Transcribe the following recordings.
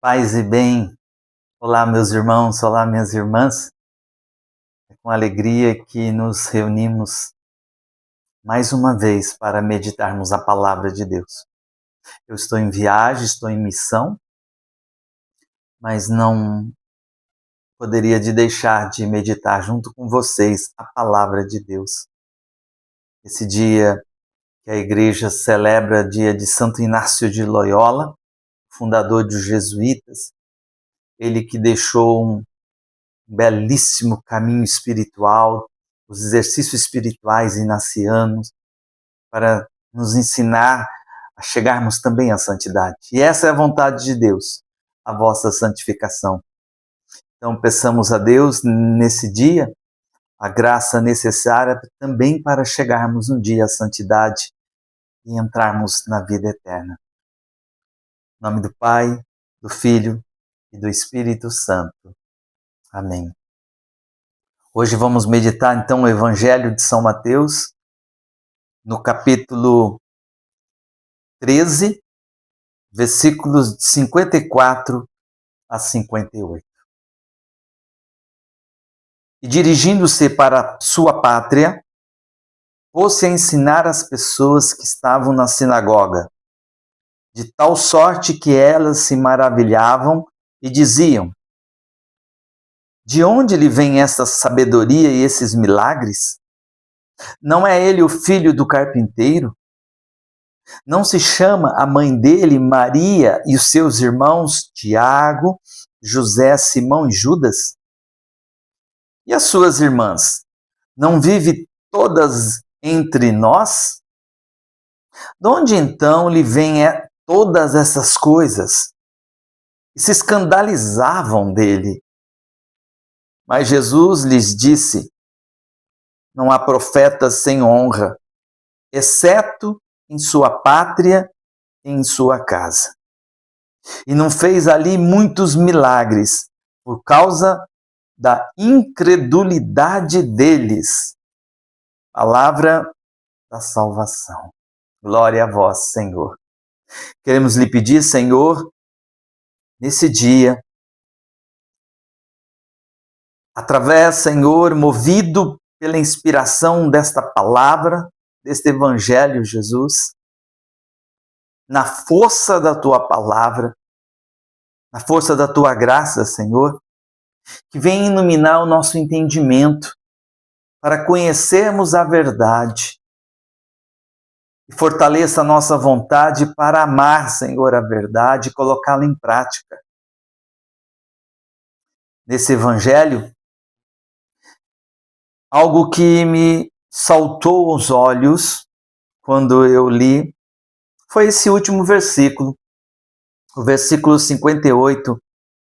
Paz e bem. Olá, meus irmãos, olá, minhas irmãs. É com alegria que nos reunimos mais uma vez para meditarmos a palavra de Deus. Eu estou em viagem, estou em missão, mas não poderia deixar de meditar junto com vocês a palavra de Deus. Esse dia que a igreja celebra dia de Santo Inácio de Loyola, fundador dos jesuítas, ele que deixou um belíssimo caminho espiritual, os exercícios espirituais inacianos, para nos ensinar a chegarmos também à santidade. E essa é a vontade de Deus, a vossa santificação. Então, peçamos a Deus nesse dia a graça necessária também para chegarmos um dia à santidade e entrarmos na vida eterna. Em nome do Pai, do Filho e do Espírito Santo. Amém. Hoje vamos meditar então o Evangelho de São Mateus, no capítulo 13, versículos de 54 a 58. E dirigindo-se para sua pátria, pôs-se a ensinar as pessoas que estavam na sinagoga, de tal sorte que elas se maravilhavam e diziam: de onde lhe vem essa sabedoria e esses milagres? Não é ele o filho do carpinteiro? Não se chama a mãe dele Maria e os seus irmãos Tiago, José, Simão e Judas? E as suas irmãs? Não vivem todas entre nós? De onde então lhe vêm todas essas coisas? E se escandalizavam dele. Mas Jesus lhes disse: não há profeta sem honra, exceto em sua pátria e em sua casa. E não fez ali muitos milagres, por causa da incredulidade deles. Palavra da salvação. Glória a vós, Senhor. Queremos lhe pedir, Senhor, nesse dia, através, Senhor, movido pela inspiração desta palavra, deste Evangelho, Jesus, na força da tua palavra, na força da tua graça, Senhor, que venha iluminar o nosso entendimento para conhecermos a verdade e fortaleça a nossa vontade para amar, Senhor, a verdade e colocá-la em prática. Nesse Evangelho, algo que me saltou aos olhos quando eu li foi esse último versículo, o versículo 58,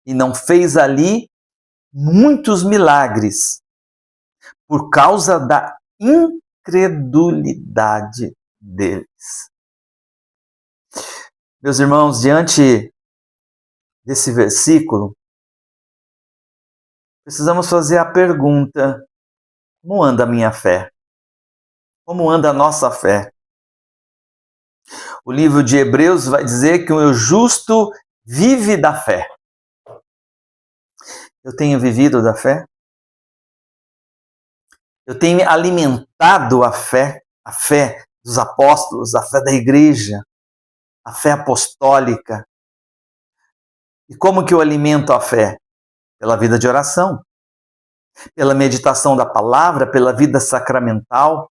e não fez ali muitos milagres por causa da incredulidade deles. Meus irmãos, diante desse versículo, precisamos fazer a pergunta: como anda a minha fé? Como anda a nossa fé? O livro de Hebreus vai dizer que o justo vive da fé. Eu tenho vivido da fé? Eu tenho alimentado a fé dos apóstolos, a fé da igreja, a fé apostólica. E como que eu alimento a fé? Pela vida de oração, pela meditação da palavra, pela vida sacramental,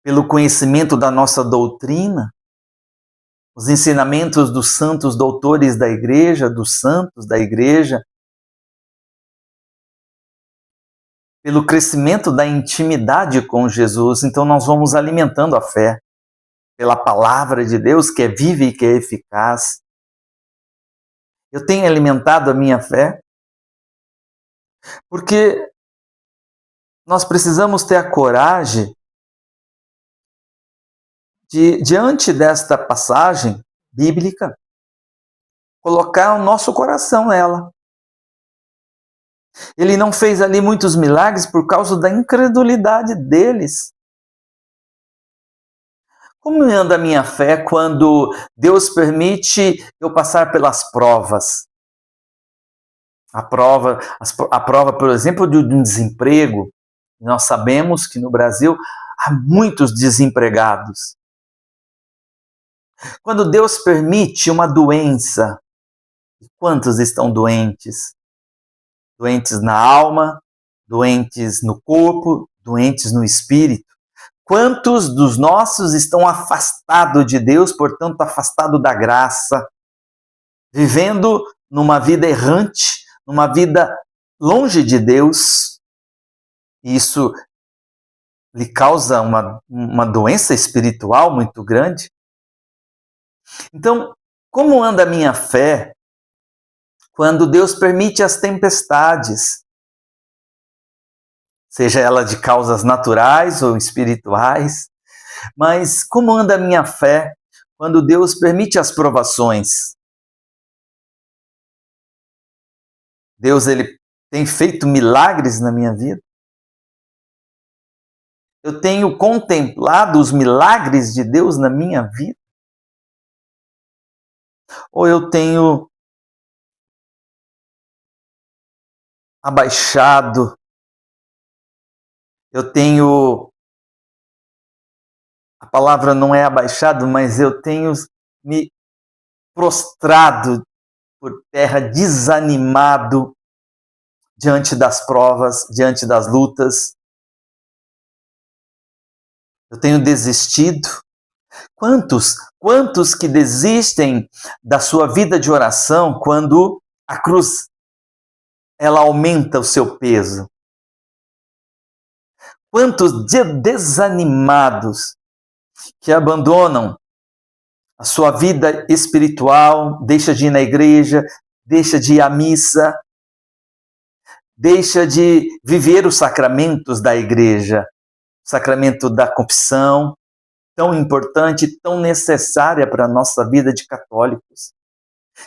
pelo conhecimento da nossa doutrina, os ensinamentos dos santos doutores da igreja, dos santos da igreja, pelo crescimento da intimidade com Jesus. Então nós vamos alimentando a fé pela palavra de Deus, que é viva e que é eficaz. Eu tenho alimentado a minha fé porque nós precisamos ter a coragem de, diante desta passagem bíblica, colocar o nosso coração nela. Ele não fez ali muitos milagres por causa da incredulidade deles. Como anda a minha fé quando Deus permite eu passar pelas provas? A prova, por exemplo, de um desemprego. Nós sabemos que no Brasil há muitos desempregados. Quando Deus permite uma doença, quantos estão doentes? Doentes na alma, doentes no corpo, doentes no espírito. Quantos dos nossos estão afastados de Deus, portanto, afastados da graça, vivendo numa vida errante, numa vida longe de Deus? Isso lhe causa uma doença espiritual muito grande. Então, como anda a minha fé quando Deus permite as tempestades? Seja ela de causas naturais ou espirituais. Mas como anda a minha fé quando Deus permite as provações? Deus, ele tem feito milagres na minha vida? Eu tenho contemplado os milagres de Deus na minha vida? Ou eu tenho abaixado, eu tenho, a palavra não é abaixado, mas eu tenho me prostrado por terra, desanimado diante das provas, diante das lutas? Eu tenho desistido? Quantos que desistem da sua vida de oração quando a cruz ela aumenta o seu peso? Quantos desanimados que abandonam a sua vida espiritual, deixa de ir na igreja, deixa de ir à missa, deixa de viver os sacramentos da igreja, o sacramento da confissão, tão importante, tão necessária para a nossa vida de católicos.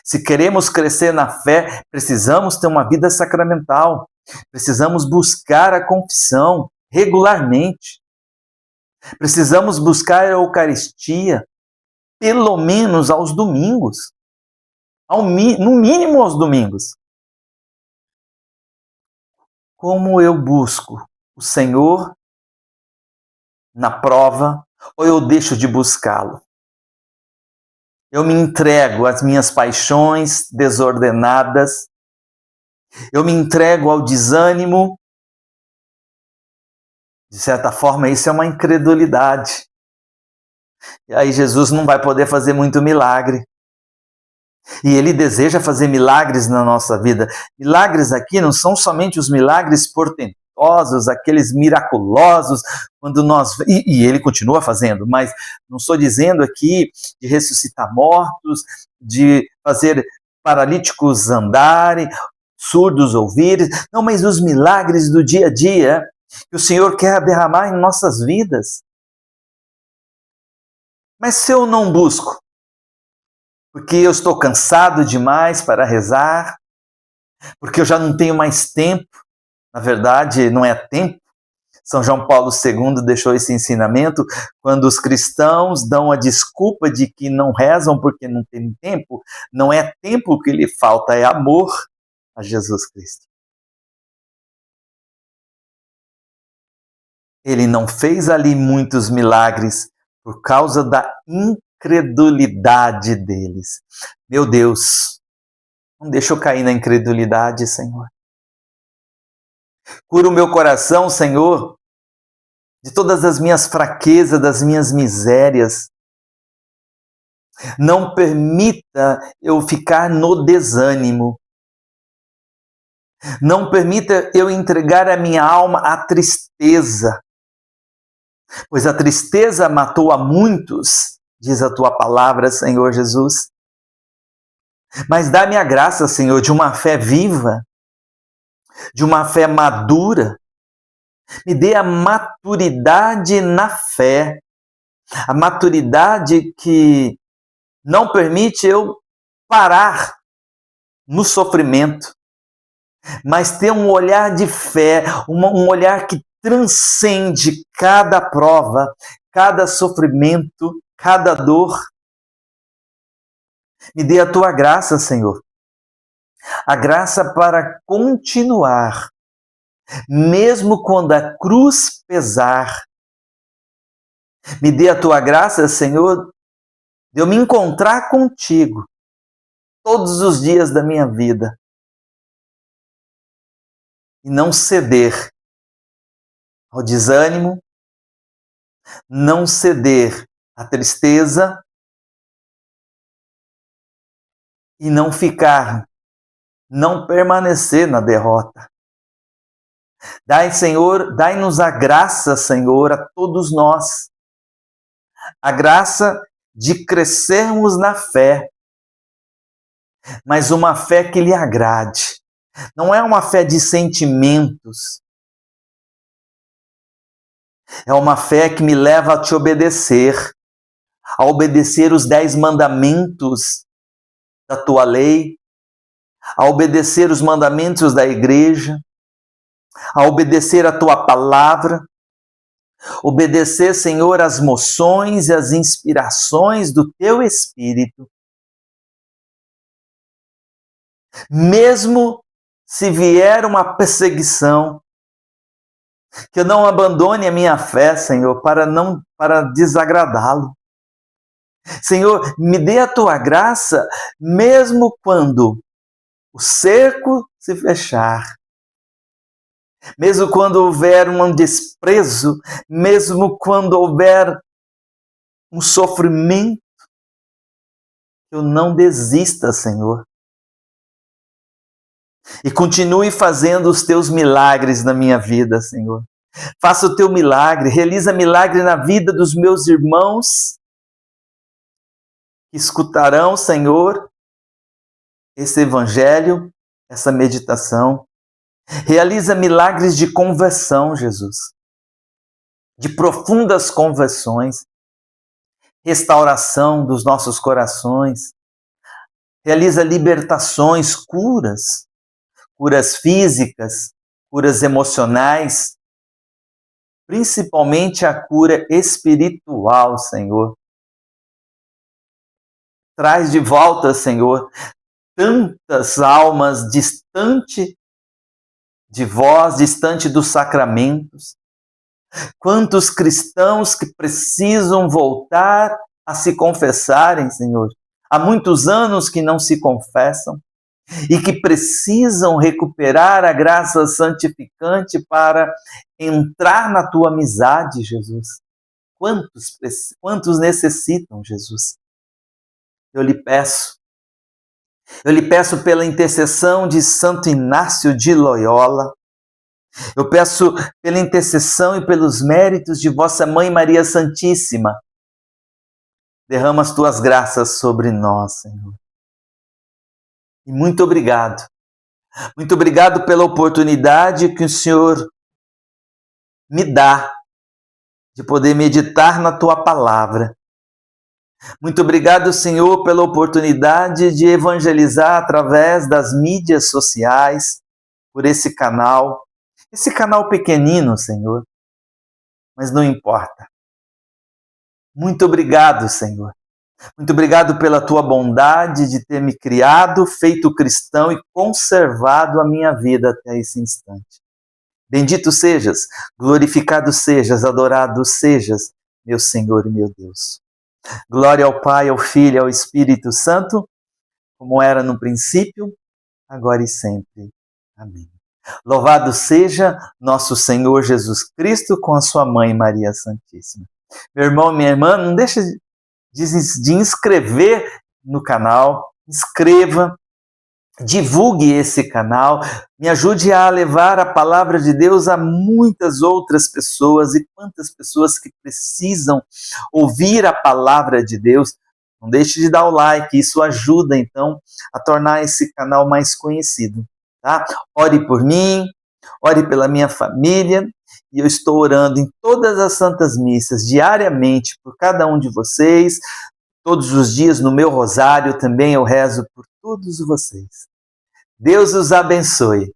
Se queremos crescer na fé, precisamos ter uma vida sacramental, precisamos buscar a confissão regularmente, precisamos buscar a Eucaristia, pelo menos aos domingos, no mínimo aos domingos. Como eu busco o Senhor na prova, ou eu deixo de buscá-lo? Eu me entrego às minhas paixões desordenadas, eu me entrego ao desânimo. De certa forma, isso é uma incredulidade. E aí Jesus não vai poder fazer muito milagre. E Ele deseja fazer milagres na nossa vida. Milagres aqui não são somente os milagres portentosos, aqueles miraculosos, quando nós... E Ele continua fazendo, mas não estou dizendo aqui de ressuscitar mortos, de fazer paralíticos andarem, surdos ouvirem. Não, mas os milagres do dia a dia que o Senhor quer derramar em nossas vidas. Mas se eu não busco, porque eu estou cansado demais para rezar, porque eu já não tenho mais tempo, na verdade não é tempo. São João Paulo II deixou esse ensinamento, quando os cristãos dão a desculpa de que não rezam porque não tem tempo, não é tempo que lhe falta, é amor a Jesus Cristo. Ele não fez ali muitos milagres por causa da incredulidade deles. Meu Deus, não deixa eu cair na incredulidade, Senhor. Cura o meu coração, Senhor, de todas as minhas fraquezas, das minhas misérias. Não permita eu ficar no desânimo. Não permita eu entregar a minha alma à tristeza. Pois a tristeza matou a muitos, diz a tua palavra, Senhor Jesus. Mas dá-me a graça, Senhor, de uma fé viva, de uma fé madura. Me dê a maturidade na fé, a maturidade que não permite eu parar no sofrimento, mas ter um olhar de fé, um olhar que transcende cada prova, cada sofrimento, cada dor. Me dê a tua graça, Senhor. A graça para continuar, mesmo quando a cruz pesar. Me dê a tua graça, Senhor, de eu me encontrar contigo todos os dias da minha vida e não ceder ao desânimo, não ceder à tristeza e não permanecer na derrota. Dai-nos a graça, Senhor, a todos nós, a graça de crescermos na fé, mas uma fé que lhe agrade. Não é uma fé de sentimentos, é uma fé que me leva a te obedecer, a obedecer os 10 mandamentos da tua lei, a obedecer os mandamentos da igreja, a obedecer a tua palavra, obedecer, Senhor, as moções e as inspirações do teu Espírito. Mesmo se vier uma perseguição, que eu não abandone a minha fé, Senhor, para desagradá-lo. Senhor, me dê a tua graça, mesmo quando o cerco se fechar, mesmo quando houver um desprezo, mesmo quando houver um sofrimento, eu não desista, Senhor. E continue fazendo os teus milagres na minha vida, Senhor. Faça o teu milagre, realiza milagre na vida dos meus irmãos que escutarão, Senhor, esse evangelho, essa meditação. Realiza milagres de conversão, Jesus. De profundas conversões. Restauração dos nossos corações. Realiza libertações, curas físicas, curas emocionais, principalmente a cura espiritual, Senhor. Traz de volta, Senhor, tantas almas distante de vós, distante dos sacramentos. Quantos cristãos que precisam voltar a se confessarem, Senhor. Há muitos anos que não se confessam e que precisam recuperar a graça santificante para entrar na tua amizade, Jesus. Quantos necessitam, Jesus? Eu lhe peço pela intercessão de Santo Inácio de Loyola, eu peço pela intercessão e pelos méritos de vossa Mãe Maria Santíssima, derrama as tuas graças sobre nós, Senhor. E muito obrigado pela oportunidade que o Senhor me dá de poder meditar na tua palavra. Muito obrigado, Senhor, pela oportunidade de evangelizar através das mídias sociais, por esse canal pequenino, Senhor, mas não importa. Muito obrigado, Senhor. Muito obrigado pela tua bondade de ter me criado, feito cristão e conservado a minha vida até esse instante. Bendito sejas, glorificado sejas, adorado sejas, meu Senhor e meu Deus. Glória ao Pai, ao Filho e ao Espírito Santo, como era no princípio, agora e sempre. Amém. Louvado seja nosso Senhor Jesus Cristo com a sua Mãe Maria Santíssima. Meu irmão e minha irmã, não deixe de inscrever no canal, inscreva, divulgue esse canal, me ajude a levar a palavra de Deus a muitas outras pessoas, e quantas pessoas que precisam ouvir a palavra de Deus. Não deixe de dar o like, isso ajuda então a tornar esse canal mais conhecido. Tá? Ore por mim, ore pela minha família, e eu estou orando em todas as santas missas, diariamente, por cada um de vocês. Todos os dias no meu rosário também eu rezo por todos vocês. Deus os abençoe.